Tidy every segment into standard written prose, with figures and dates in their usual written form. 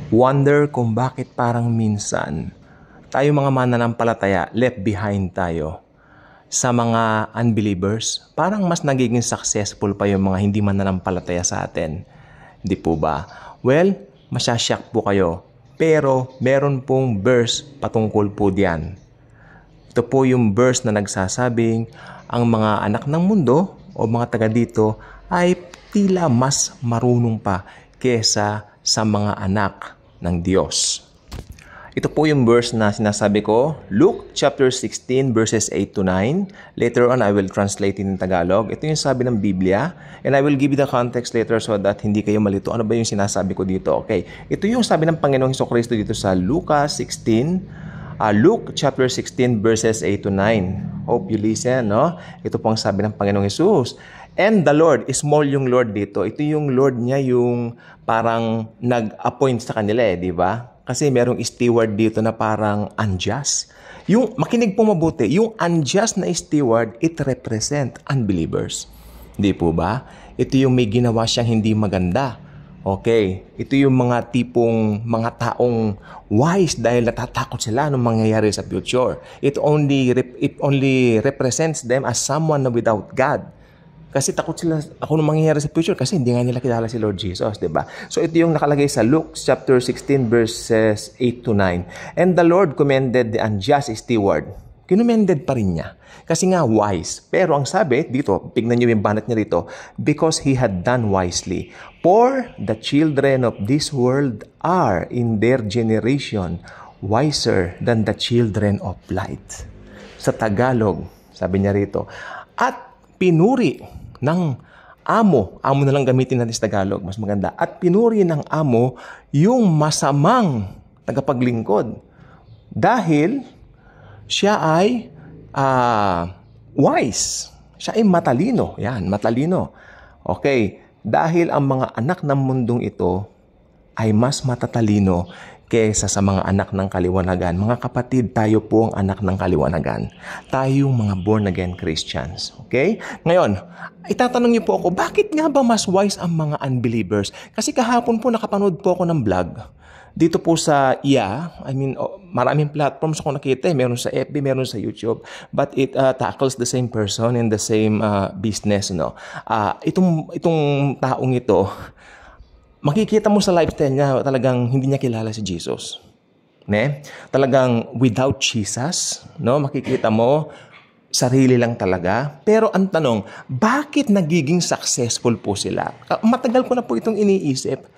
Wonder kung bakit parang minsan tayo mga mananampalataya, left behind tayo sa mga unbelievers. Parang mas nagiging successful pa yung mga hindi mananampalataya sa atin. Di po ba? Well, masyasyak po kayo. Pero meron pong verse patungkol po diyan. Ito po yung verse na nagsasabing ang mga anak ng mundo o mga taga dito ay tila mas marunong pa kesa sa mga anak ng Diyos. Ito po yung verse na sinasabi ko, Luke chapter 16 verses 8 to 9. Later on, I will translate it in Tagalog. Ito yung sabi ng Biblia, and I will give you the context later so that hindi kayo malito. Ano ba yung sinasabi ko dito? Okay, ito yung sabi ng Panginoong Hesukristo dito sa Luke chapter 16 verses 8 to 9. Hope you listen, no? Ito po ang sabi ng Panginoong Hesus. And the Lord, small yung Lord dito. Ito yung Lord niya yung parang nag-appoint sa kanila di ba? Kasi merong steward dito na parang unjust. Yung, makinig po mabuti, yung unjust na steward, it represent unbelievers. Di po ba? Ito yung may ginawa siyang hindi maganda. Okay, ito yung mga tipong mga taong wise dahil natatakot sila anong mangyayari sa future. It only represents them as someone without God. Kasi takot sila ako nung mangyayari sa future kasi hindi nga nila kilala si Lord Jesus, di ba? So ito yung nakalagay sa Luke chapter 16 verses 8 to 9. And the Lord commended the unjust steward. Kinumended pa rin niya. Kasi nga wise. Pero ang sabi dito, tignan niyo yung banat niya dito, because he had done wisely. For the children of this world are in their generation wiser than the children of light. Sa Tagalog, sabi niya rito, at pinuri ng amo na lang gamitin natin sa Tagalog, mas maganda, at pinuri ng amo yung masamang tagapaglingkod dahil siya ay wise, siya ay matalino, yan, matalino. Okay, dahil ang mga anak ng mundong ito ay mas matatalino kesa sa mga anak ng kaliwanagan. Mga kapatid, tayo po ang anak ng kaliwanagan. Tayong mga born-again Christians. Okay? Ngayon, itatanong niyo po ako, bakit nga ba mas wise ang mga unbelievers? Kasi kahapon po nakapanood po ako ng vlog. Dito po sa maraming platforms ako nakita. Meron sa FB, meron sa YouTube. But it tackles the same person in the same business. No? Itong taong ito, makikita mo sa lifestyle niya, talagang hindi niya kilala si Jesus. Ne? Talagang without Jesus, no? Makikita mo, sarili lang talaga. Pero ang tanong, bakit nagiging successful po sila? Matagal ko na po itong iniisip.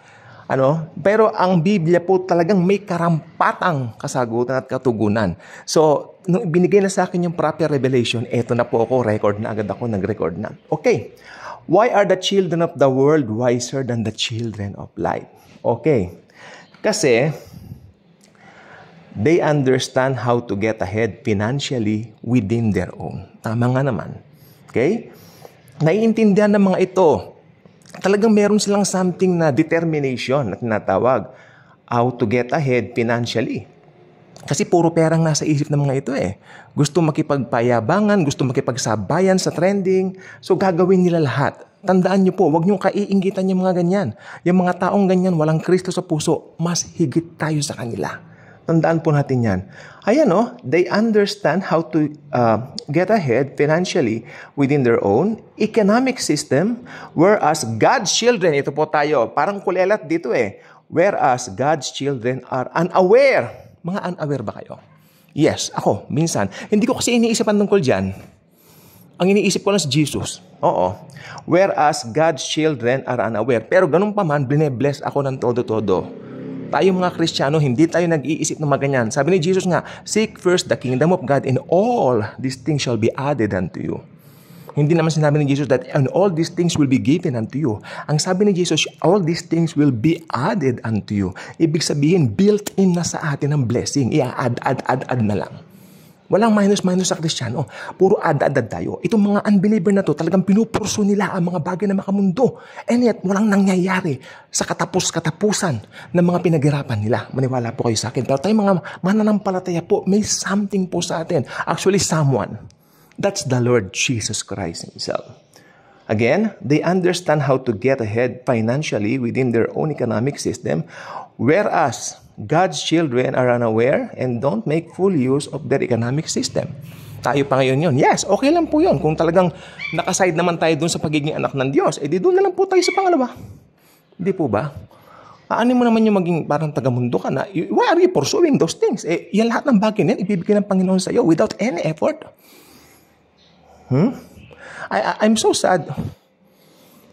Pero ang Biblia po talagang may karampatang kasagutan at katugunan. So, nung binigay na sa akin yung proper revelation, eto na po ako, nag-record na. Okay. Why are the children of the world wiser than the children of light? Okay. Kasi they understand how to get ahead financially within their own. Tama nga naman. Okay? Naiintindihan ng mga ito. Talagang meron silang something na determination na tinatawag. How to get ahead financially. Kasi puro perang nasa isip ng mga ito Gusto makipagpayabangan, gusto makipagsabayan sa trending. So gagawin nila lahat. Tandaan niyo po, huwag niyong kaiinggitan yung mga ganyan. Yung mga taong ganyan, walang Kristo sa puso, mas higit tayo sa kanila. Tandaan po natin yan. Ayan they understand how to get ahead financially within their own economic system, whereas God's children, ito po tayo, parang kulelat dito whereas God's children are unaware. Mga unaware ba kayo? Yes, ako, minsan. Hindi ko kasi iniisipan tungkol dyan. Ang iniisip ko lang si Jesus. Oo. Whereas God's children are unaware. Pero ganun pa man, bine-bless ako ng todo-todo. Tayo mga Kristiyano, hindi tayo nag-iisip ng maganyan. Sabi ni Jesus nga, seek first the kingdom of God and all these things shall be added unto you. Hindi naman sinabi ni Jesus that and all these things will be given unto you. Ang sabi ni Jesus, all these things will be added unto you. Ibig sabihin, built-in na sa atin ang blessing. Add na lang. Walang minus sa Kristiyano. Puro add tayo. Itong mga unbeliever na to, talagang pinupurso nila ang mga bagay na makamundo. And yet, walang nangyayari sa katapusan ng mga pinaghirapan nila. Maniwala po kayo sa akin. Pero tayo mga mananampalataya po, may something po sa atin. Actually, someone. That's the Lord Jesus Christ Himself. Again, they understand how to get ahead financially within their own economic system, Whereas, God's children are unaware and don't make full use of their economic system. Tayo pa ngayon yun. Yes, okay lang po yun. Kung talagang nakaside naman tayo dun sa pagiging anak ng Diyos, di doon na lang po tayo sa pangalawa. Hindi po ba? Ano mo naman yung maging parang tagamundo ka na, why are you pursuing those things? Yan lahat ng bagay na yan, ibibigay ng Panginoon sa iyo without any effort. I'm so sad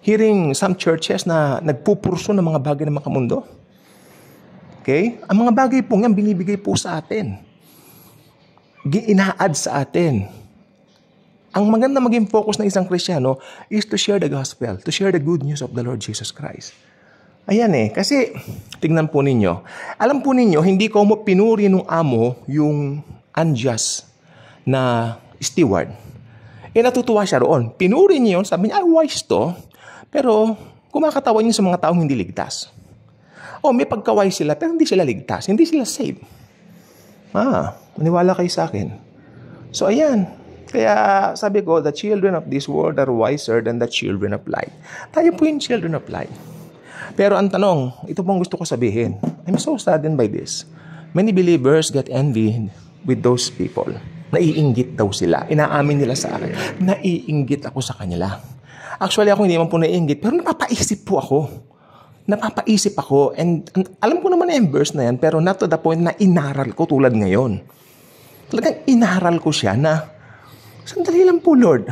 hearing some churches na nagpupurso ng mga bagay ng makamundo. Okay? Ang mga bagay po yan, binibigay po sa atin. Ina-add sa atin. Ang maganda maging focus ng isang Kristiyano is to share the gospel, to share the good news of the Lord Jesus Christ. Ayan kasi tignan po ninyo. Alam po ninyo, hindi ko mo pinuri ng amo yung unjust na steward. Natutuwa siya roon. Pinuri niya yun, sabi niya, wise to, pero kumakatawa niya sa mga taong hindi ligtas. May pagkawise sila, pero hindi sila ligtas, hindi sila saved. Maniwala kayo sa akin. So, ayan. Kaya sabi ko, the children of this world are wiser than the children of light. Tayo po yung children of light. Pero ang tanong, ito pong gusto ko sabihin. I'm so saddened by this. Many believers get envy with those people. Naiinggit daw sila. Inaamin nila sa akin. Naiinggit ako sa kanila. Actually, ako hindi man po naiinggit, pero napapaisip po ako. And alam ko naman yung verse na yan, pero not to the point na inaral ko tulad ngayon. Talagang inaral ko siya na, sandali lang po, Lord.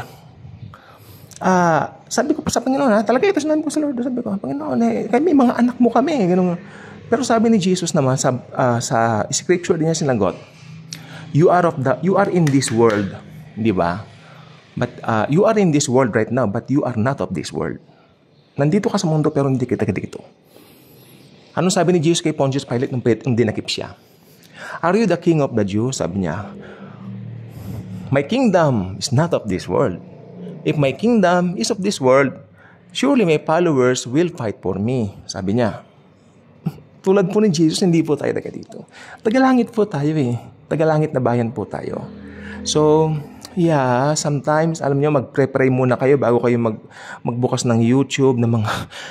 Sabi ko pa sa Panginoon, talaga ito sinabi ko sa Lord. Sabi ko, Panginoon, kami, mga anak mo kami. Ganun. Pero sabi ni Jesus naman, sa scripture din niya sinagot, you are in this world, di ba? But you are in this world right now, but you are not of this world. Nandito ka sa mundo pero hindi kita dito. Anong sabi ni Jesus kay Pontius Pilate nung dinakip siya? Are you the king of the Jews? Sabi niya, my kingdom is not of this world. If my kingdom is of this world, surely my followers will fight for me. Sabi niya. Tulad po ni Jesus, hindi po tayo taga dito. Tagalangit po tayo Tagalangit na bayan po tayo. So, sometimes, alam niyo, mag-pray muna kayo bago kayo magbukas ng YouTube, ng mga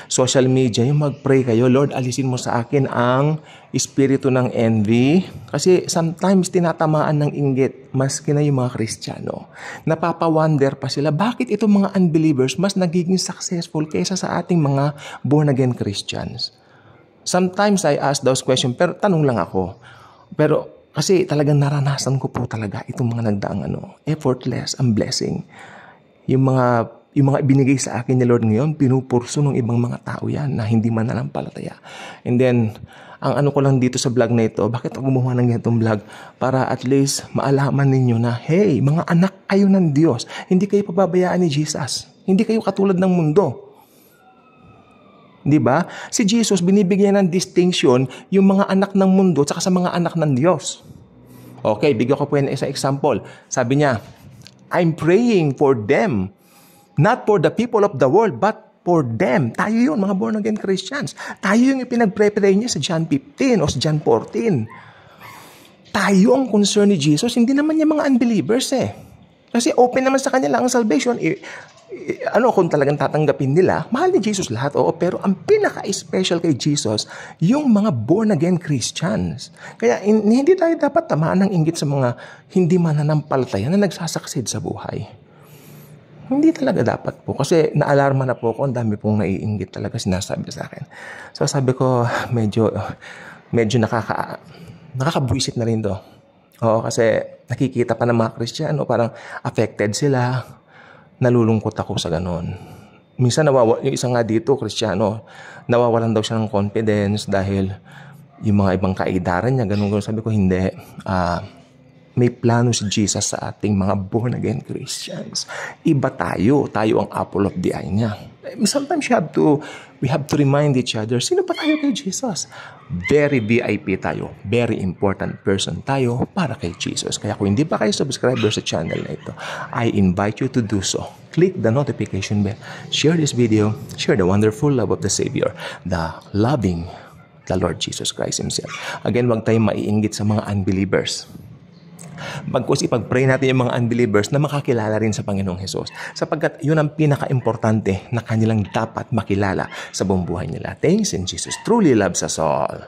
social media. Yung mag-pray kayo, Lord, alisin mo sa akin ang espiritu ng envy. Kasi sometimes, tinatamaan ng inggit, maski na yung mga Kristiyano. Napapawonder pa sila, bakit itong mga unbelievers mas nagiging successful kaysa sa ating mga born-again Christians? Sometimes, I ask those questions, pero tanong lang ako. Pero, kasi talagang naranasan ko po talaga itong mga nagdaang effortless ang blessing. Yung mga ibinigay sa akin ni Lord ngayon, pinupurso ng ibang mga tao yan na hindi mananampalataya. And then, ang ko lang dito sa vlog na ito, bakit ako gumawa ng ganitong vlog? Para at least maalaman ninyo na, hey, mga anak kayo ng Diyos. Hindi kayo pababayaan ni Jesus. Hindi kayo katulad ng mundo. Di ba? Si Jesus, binibigyan ng distinction yung mga anak ng mundo at sa mga anak ng Diyos. Okay, bigyan ko po yan isang example. Sabi niya, I'm praying for them, not for the people of the world, but for them. Tayo yun, mga born-again Christians. Tayo yung ipinag-pray niya sa John 15 o sa John 14. Tayo ang concern ni Jesus, hindi naman yung mga unbelievers Kasi open naman sa kanila ang salvation. Kung talagang tatanggapin nila, mahal ni Jesus lahat, pero ang pinaka-special kay Jesus, yung mga born-again Christians. Kaya hindi tayo dapat tamaan ng inggit sa mga hindi mananampalataya na nagsasucceed sa buhay. Hindi talaga dapat po. Kasi naalarma na po ako, ang dami pong naiinggit talaga sinasabi sa akin. So sabi ko, medyo nakakabwisit na rin to. Kasi nakikita pa ng mga Kristiyano, parang affected sila. Nalulungkot ako sa ganon. Minsan yung isa nga dito, Kristiyano, nawawalan daw siya ng confidence dahil yung mga ibang kaidaran niya, ganun. Sabi ko, hindi. May plano si Jesus sa ating mga born-again Christians. Iba tayo. Tayo ang apple of the eye niya. Sometimes we have to remind each other, sino pa tayo kay Jesus? Very VIP tayo. Very important person tayo para kay Jesus. Kaya kung hindi pa kayo subscriber sa channel na ito, I invite you to do so. Click the notification bell. Share this video. Share the wonderful love of the Savior. The Lord Jesus Christ Himself. Again, wag tayong maiinggit sa mga unbelievers. Bagkus ipag-pray natin yung mga unbelievers na makakilala rin sa Panginoong Hesus. Sapagkat yun ang pinaka-importante na kanilang dapat makilala sa buong buhay nila. Thanks, and Jesus truly loves us all.